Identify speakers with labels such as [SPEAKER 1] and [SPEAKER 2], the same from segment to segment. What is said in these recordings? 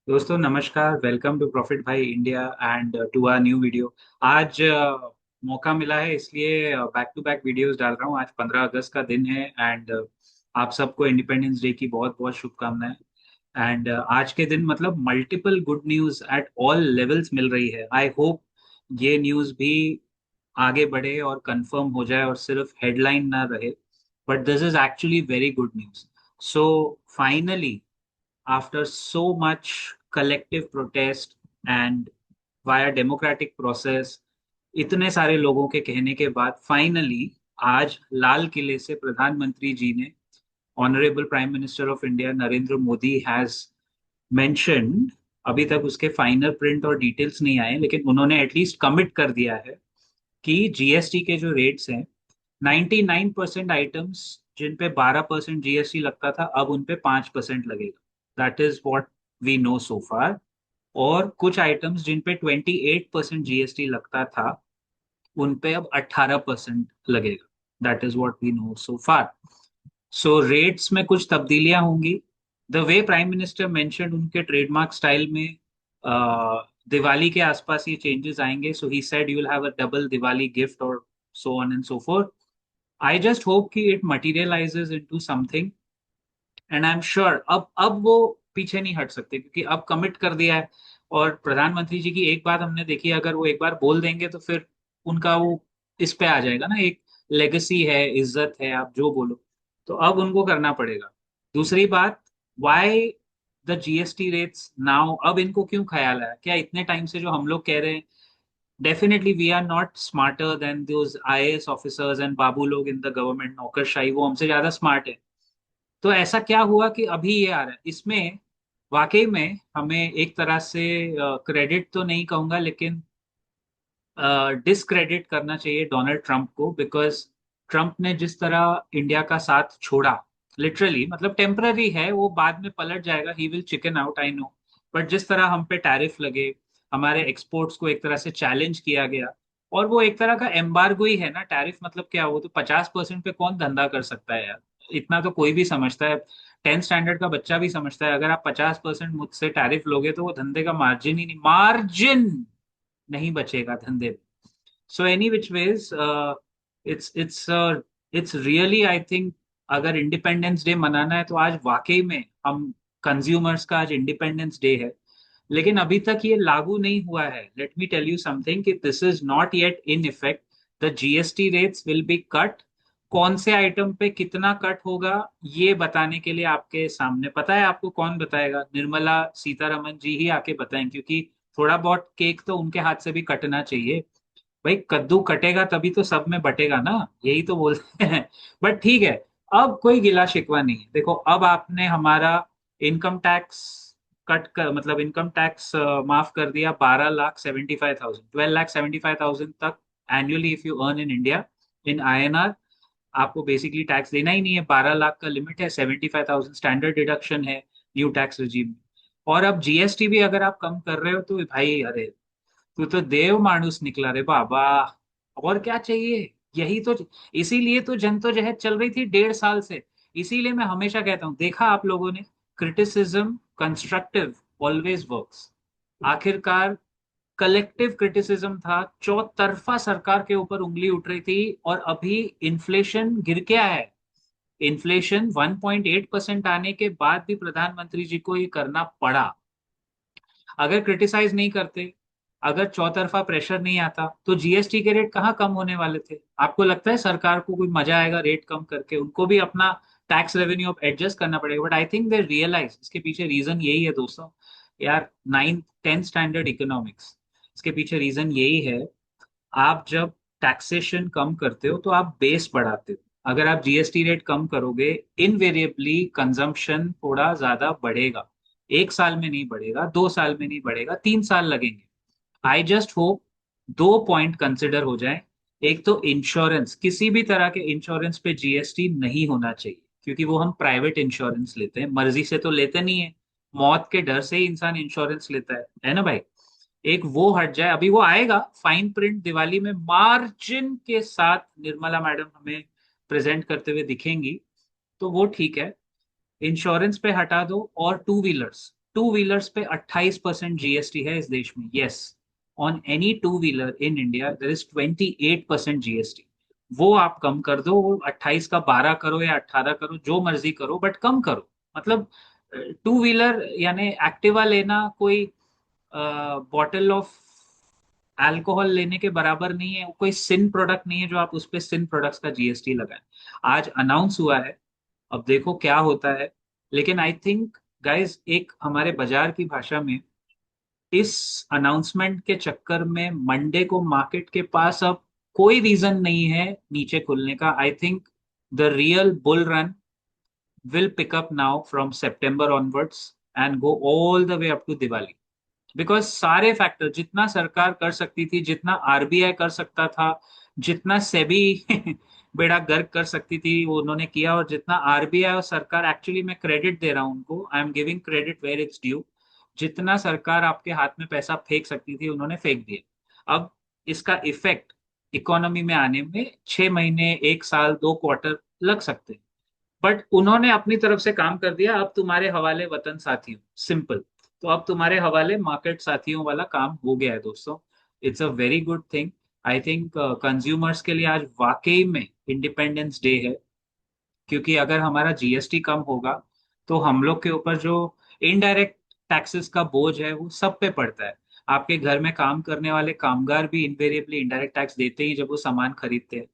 [SPEAKER 1] दोस्तों नमस्कार। Welcome to profit Bhai India and to our new video. आज मौका मिला है इसलिए बैक टू बैक वीडियोस डाल रहा हूँ। आज 15 अगस्त का दिन है एंड आप सबको इंडिपेंडेंस डे की बहुत बहुत शुभकामनाएं। एंड आज के दिन मतलब multiple good news at all levels मिल रही है। आई होप ये न्यूज भी आगे बढ़े और कंफर्म हो जाए और सिर्फ हेडलाइन ना रहे, but this is actually very good news. So finally, after so much collective protest and via democratic process, इतने सारे लोगों के कहने के बाद फाइनली आज लाल किले से प्रधानमंत्री जी ने, honourable prime minister of India Narendra Modi has mentioned, अभी तक उसके फाइनल प्रिंट और डिटेल्स नहीं आए लेकिन उन्होंने एटलीस्ट कमिट कर दिया है कि जीएसटी के जो रेट्स हैं, 99% आइटम्स जिन पे 12% जीएसटी लगता था अब उन पे 5% लगेगा। That is what we know so far. और कुछ आइटम्स जिन पे 28% जीएसटी लगता था उन पे अब 18% लगेगा। That is what we know so far. So rates में कुछ तब्दीलियां होंगी। The way prime minister mentioned, उनके ट्रेडमार्क स्टाइल में दिवाली के आसपास ये चेंजेस आएंगे। So he said you will have a double Diwali gift और so on and so forth. I just hope कि it materializes into something and I am sure अब वो पीछे नहीं हट सकते क्योंकि अब कमिट कर दिया है। और प्रधानमंत्री जी की एक बात हमने देखी है, अगर वो एक बार बोल देंगे तो फिर उनका वो इस पे आ जाएगा ना, एक लेगेसी है, इज्जत है, आप जो बोलो। तो अब उनको करना पड़ेगा। दूसरी बात, why the GST rates now? अब इनको क्यों ख्याल आया? क्या इतने टाइम से जो हम लोग कह रहे हैं, definitely we are not smarter than those IAS officers and babu लोग इन द गवर्नमेंट, नौकरशाही, वो हमसे ज्यादा स्मार्ट है। तो ऐसा क्या हुआ कि अभी ये आ रहा है? इसमें वाकई में हमें एक तरह से क्रेडिट तो नहीं कहूंगा लेकिन डिसक्रेडिट करना चाहिए डोनाल्ड ट्रंप को, बिकॉज ट्रंप ने जिस तरह इंडिया का साथ छोड़ा, लिटरली मतलब टेम्पररी है, वो बाद में पलट जाएगा, he will chicken out, I know. But जिस तरह हम पे टैरिफ लगे, हमारे एक्सपोर्ट्स को एक तरह से चैलेंज किया गया, और वो एक तरह का एम्बार्गो ही है ना। टैरिफ मतलब क्या? वो तो 50% पे कौन धंधा कर सकता है यार? इतना तो कोई भी समझता है, 10th स्टैंडर्ड का बच्चा भी समझता है। अगर आप 50% मुझसे टैरिफ लोगे तो वो धंधे का मार्जिन ही नहीं, मार्जिन नहीं बचेगा धंधे में। So any which ways, it's it's it's really, I think, अगर इंडिपेंडेंस डे मनाना है तो आज वाकई में हम कंज्यूमर्स का आज इंडिपेंडेंस डे है। लेकिन अभी तक ये लागू नहीं हुआ है। Let me tell you something कि this is not yet in effect. The GST rates will be cut. कौन से आइटम पे कितना कट होगा ये बताने के लिए आपके सामने, पता है आपको कौन बताएगा? निर्मला सीतारमन जी ही आके बताएं, क्योंकि थोड़ा बहुत केक तो उनके हाथ से भी कटना चाहिए। भाई कद्दू कटेगा तभी तो सब में बटेगा ना, यही तो बोलते हैं। बट ठीक है, अब कोई गिला शिकवा नहीं है। देखो, अब आपने हमारा इनकम टैक्स कट कर, मतलब इनकम टैक्स माफ कर दिया। 12,75,000, 12,75,000 तक annually if you earn in India in INR, आपको बेसिकली टैक्स देना ही नहीं है। 12 लाख का लिमिट है, 75,000 स्टैंडर्ड डिडक्शन है न्यू टैक्स रिजीम। और अब जीएसटी भी अगर आप कम कर रहे हो तो भाई, अरे तू तो देव मानुस निकला रे बाबा। और क्या चाहिए? यही तो, इसीलिए तो जद्दोजहद चल रही थी 1.5 साल से। इसीलिए मैं हमेशा कहता हूँ, देखा आप लोगों ने, क्रिटिसिज्म कंस्ट्रक्टिव ऑलवेज वर्क्स। आखिरकार कलेक्टिव क्रिटिसिज्म था, चौतरफा सरकार के ऊपर उंगली उठ रही थी, और अभी इन्फ्लेशन गिर के आया है। इन्फ्लेशन 1.8% आने के बाद भी प्रधानमंत्री जी को ये करना पड़ा। अगर क्रिटिसाइज नहीं करते, अगर चौतरफा प्रेशर नहीं आता, तो जीएसटी के रेट कहाँ कम होने वाले थे? आपको लगता है सरकार को कोई मजा आएगा रेट कम करके? उनको भी अपना टैक्स रेवेन्यू एडजस्ट करना पड़ेगा। But I think they realise इसके पीछे रीजन यही है दोस्तों। यार, 9th 10th स्टैंडर्ड इकोनॉमिक्स, इसके पीछे रीजन यही है। आप जब टैक्सेशन कम करते हो तो आप बेस बढ़ाते हो। अगर आप जीएसटी रेट कम करोगे, इनवेरिएबली कंजम्पशन थोड़ा ज्यादा बढ़ेगा। 1 साल में नहीं बढ़ेगा, 2 साल में नहीं बढ़ेगा, 3 साल लगेंगे। आई जस्ट होप दो पॉइंट कंसिडर हो जाए। एक तो इंश्योरेंस, किसी भी तरह के इंश्योरेंस पे जीएसटी नहीं होना चाहिए, क्योंकि वो हम प्राइवेट इंश्योरेंस लेते हैं, मर्जी से तो लेते नहीं है। मौत के डर से ही इंसान इंश्योरेंस लेता है ना भाई? एक वो हट जाए। अभी वो आएगा फाइन प्रिंट दिवाली में, मार्जिन के साथ निर्मला मैडम हमें प्रेजेंट करते हुए दिखेंगी, तो वो ठीक है। इंश्योरेंस पे हटा दो। और टू व्हीलर्स, टू व्हीलर्स पे 28% जीएसटी है इस देश में। Yes, on any two wheeler in India there is 28% GST. वो आप कम कर दो, वो 28 का 12 करो या 18 करो, जो मर्जी करो, बट कम करो। मतलब टू व्हीलर यानी एक्टिवा लेना कोई बॉटल ऑफ अल्कोहल लेने के बराबर नहीं है, वो कोई सिन प्रोडक्ट नहीं है जो आप उस पे सिन प्रोडक्ट्स का जीएसटी लगाएं। आज अनाउंस हुआ है, अब देखो क्या होता है। लेकिन आई थिंक गाइस, एक हमारे बाजार की भाषा में, इस अनाउंसमेंट के चक्कर में मंडे को मार्केट के पास अब कोई रीजन नहीं है नीचे खुलने का। I think the real bull run will pick up now from सितंबर onwards and go all the way up to Diwali. Because सारे फैक्टर जितना सरकार कर सकती थी, जितना आरबीआई कर सकता था, जितना सेबी बेड़ा गर्क कर सकती थी, वो उन्होंने किया। और जितना आरबीआई और सरकार, एक्चुअली मैं क्रेडिट दे रहा हूँ उनको, I am giving credit where it's due, जितना सरकार आपके हाथ में पैसा फेंक सकती थी उन्होंने फेंक दिया। अब इसका इफेक्ट इकोनॉमी में आने में 6 महीने, 1 साल, 2 क्वार्टर लग सकते हैं। बट उन्होंने अपनी तरफ से काम कर दिया, अब तुम्हारे हवाले वतन साथियों, सिंपल। तो अब तुम्हारे हवाले मार्केट साथियों वाला काम हो गया है दोस्तों। It's a very good thing. I think consumers के लिए आज वाकई में इंडिपेंडेंस डे है, क्योंकि अगर हमारा जीएसटी कम होगा तो हम लोग के ऊपर जो इनडायरेक्ट टैक्सेस का बोझ है वो सब पे पड़ता है। आपके घर में काम करने वाले कामगार भी इनवेरिएबली इनडायरेक्ट टैक्स देते ही जब वो सामान खरीदते हैं।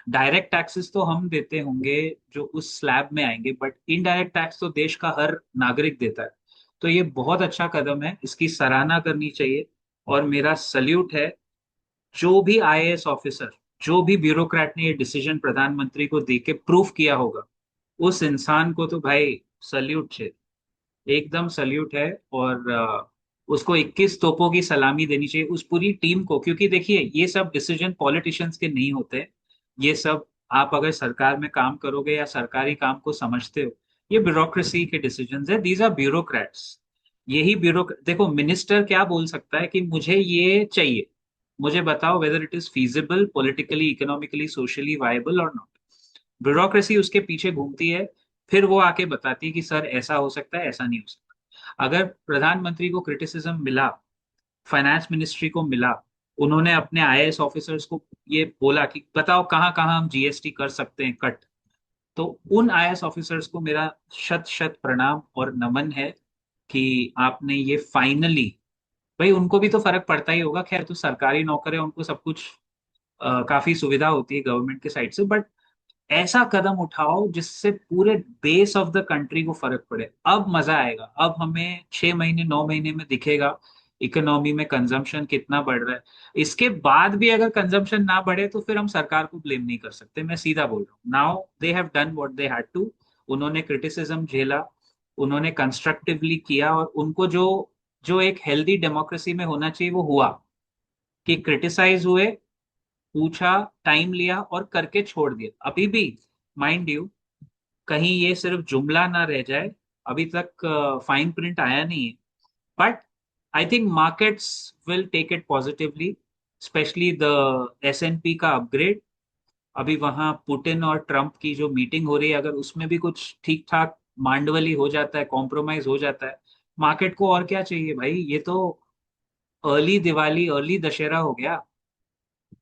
[SPEAKER 1] डायरेक्ट टैक्सेस तो हम देते होंगे जो उस स्लैब में आएंगे, बट इनडायरेक्ट टैक्स तो देश का हर नागरिक देता है। तो ये बहुत अच्छा कदम है, इसकी सराहना करनी चाहिए। और मेरा सल्यूट है जो भी आईएएस ऑफिसर, जो भी ब्यूरोक्रेट ने ये डिसीजन प्रधानमंत्री को दे के प्रूफ किया होगा, उस इंसान को तो भाई सल्यूट है, एकदम सल्यूट है। और उसको 21 तोपों की सलामी देनी चाहिए उस पूरी टीम को। क्योंकि देखिए, ये सब डिसीजन पॉलिटिशियंस के नहीं होते। ये सब, आप अगर सरकार में काम करोगे या सरकारी काम को समझते हो, ये ब्यूरोक्रेसी के डिसीजंस है, दीज आर ब्यूरोक्रेट्स। यही देखो, मिनिस्टर क्या बोल सकता है कि मुझे ये चाहिए, मुझे बताओ whether it is feasible, politically, economically, socially viable और नॉट। ब्यूरोक्रेसी उसके पीछे घूमती है, फिर वो आके बताती है कि सर ऐसा हो सकता है, ऐसा नहीं हो सकता। अगर प्रधानमंत्री को क्रिटिसिज्म मिला, फाइनेंस मिनिस्ट्री को मिला, उन्होंने अपने आईएएस ऑफिसर्स को ये बोला कि बताओ कहाँ कहाँ हम जीएसटी कर सकते हैं कट, तो उन आईएएस ऑफिसर्स को मेरा शत शत प्रणाम और नमन है कि आपने ये फाइनली, भाई उनको भी तो फर्क पड़ता ही होगा, खैर तो सरकारी नौकर है, उनको सब कुछ काफी सुविधा होती है गवर्नमेंट के साइड से, बट ऐसा कदम उठाओ जिससे पूरे बेस ऑफ द कंट्री को फर्क पड़े। अब मजा आएगा, अब हमें 6 महीने, 9 महीने में दिखेगा इकोनॉमी में कंजम्पशन कितना बढ़ रहा है। इसके बाद भी अगर कंजम्पशन ना बढ़े तो फिर हम सरकार को ब्लेम नहीं कर सकते, मैं सीधा बोल रहा हूँ। Now they have done what they had to. उन्होंने क्रिटिसिज्म झेला, उन्होंने कंस्ट्रक्टिवली किया, और उनको जो जो एक हेल्दी डेमोक्रेसी में होना चाहिए वो हुआ, कि क्रिटिसाइज हुए, पूछा, टाइम लिया और करके छोड़ दिया। अभी भी माइंड यू, कहीं ये सिर्फ जुमला ना रह जाए, अभी तक फाइन प्रिंट आया नहीं है, but I think markets will take it positively, specially the SNP का अपग्रेड। अभी वहां पुतिन और ट्रम्प की जो मीटिंग हो रही है, अगर उसमें भी कुछ ठीक ठाक मांडवली हो जाता है, कॉम्प्रोमाइज हो जाता है, मार्केट को और क्या चाहिए भाई। ये तो अर्ली दिवाली, अर्ली दशहरा हो गया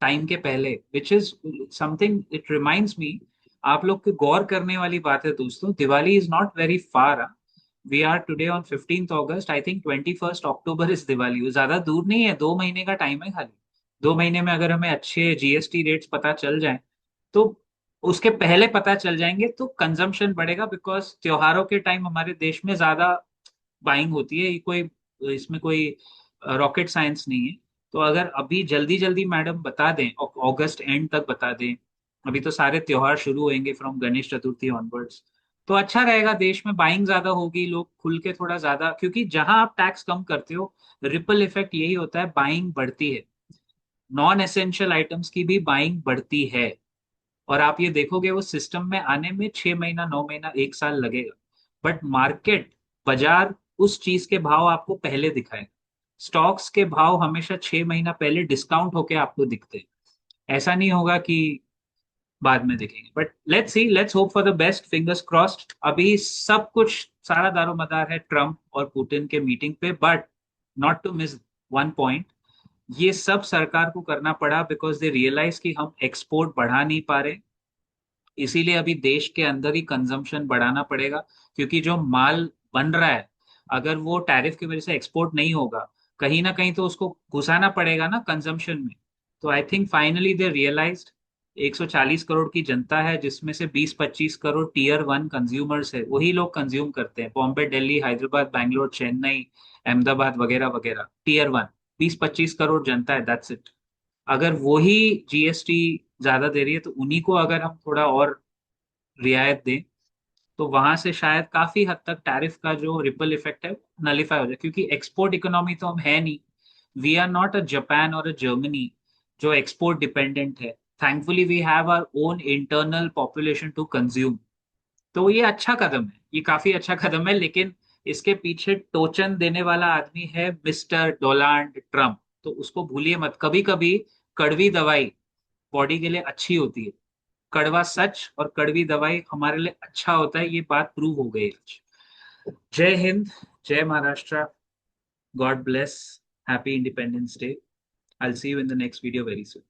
[SPEAKER 1] टाइम के पहले, which is something, it reminds me. आप लोग को गौर करने वाली बात है दोस्तों, Diwali is not very far. We are today on 15th August, I think 21st October is Diwali, वो ज्यादा दूर नहीं है, 2 महीने का टाइम है खाली। 2 महीने में अगर हमें अच्छे जीएसटी रेट्स पता चल जाए, तो उसके पहले पता चल जाएंगे तो कंजम्पशन बढ़ेगा। बिकॉज त्योहारों के टाइम हमारे देश में ज्यादा बाइंग होती है, ये कोई, इसमें कोई रॉकेट साइंस नहीं है। तो अगर अभी जल्दी जल्दी मैडम बता दें, अगस्त एंड तक बता दें, अभी तो सारे त्योहार शुरू होंगे फ्रॉम गणेश चतुर्थी ऑनवर्ड्स, तो अच्छा रहेगा, देश में बाइंग ज्यादा होगी, लोग खुल के थोड़ा ज्यादा, क्योंकि जहां आप टैक्स कम करते हो, रिपल इफेक्ट यही होता है, बाइंग बढ़ती है, नॉन एसेंशियल आइटम्स की भी बाइंग बढ़ती है। और आप ये देखोगे वो सिस्टम में आने में 6 महीना, 9 महीना, 1 साल लगेगा, बट मार्केट, बाजार उस चीज के भाव आपको पहले दिखाएगा। स्टॉक्स के भाव हमेशा 6 महीना पहले डिस्काउंट होके आपको दिखते हैं। ऐसा नहीं होगा कि बाद में देखेंगे, but let's see, let's hope for the best, fingers crossed. अभी सब कुछ, सारा दारोमदार है ट्रम्प और पुतिन के मीटिंग पे, but not to miss one point, ये सब सरकार को करना पड़ा बिकॉज दे रियलाइज कि हम एक्सपोर्ट बढ़ा नहीं पा रहे, इसीलिए अभी देश के अंदर ही कंजम्पशन बढ़ाना पड़ेगा, क्योंकि जो माल बन रहा है, अगर वो टैरिफ की वजह से एक्सपोर्ट नहीं होगा, कहीं ना कहीं तो उसको घुसाना पड़ेगा ना कंजम्पशन में। तो I think finally they realised, 140 crore की जनता है जिसमें से 20-25 करोड़ टीयर वन कंज्यूमर्स है, वही लोग कंज्यूम करते हैं, बॉम्बे, दिल्ली, हैदराबाद, बैंगलोर, चेन्नई, अहमदाबाद वगैरह वगैरह, टीयर वन 20-25 करोड़ जनता है, दैट्स इट। अगर वही जीएसटी ज्यादा दे रही है, तो उन्हीं को अगर हम थोड़ा और रियायत दें, तो वहां से शायद काफी हद तक टैरिफ का जो रिपल इफेक्ट है नलीफाई हो जाए, क्योंकि एक्सपोर्ट इकोनॉमी तो हम है नहीं, we are not a Japan और अ जर्मनी जो एक्सपोर्ट डिपेंडेंट है। Thankfully we have our own internal population to consume. तो ये अच्छा कदम है, ये काफी अच्छा कदम है, लेकिन इसके पीछे टोचन देने वाला आदमी है मिस्टर डोनाल्ड ट्रम्प। तो उसको भूलिए मत, कभी कभी कड़वी दवाई बॉडी के लिए अच्छी होती है, कड़वा सच और कड़वी दवाई हमारे लिए अच्छा होता है, ये बात प्रूव हो गई आज। जय हिंद, जय Maharashtra, God bless, happy independence day. I'll see you in the next video very soon.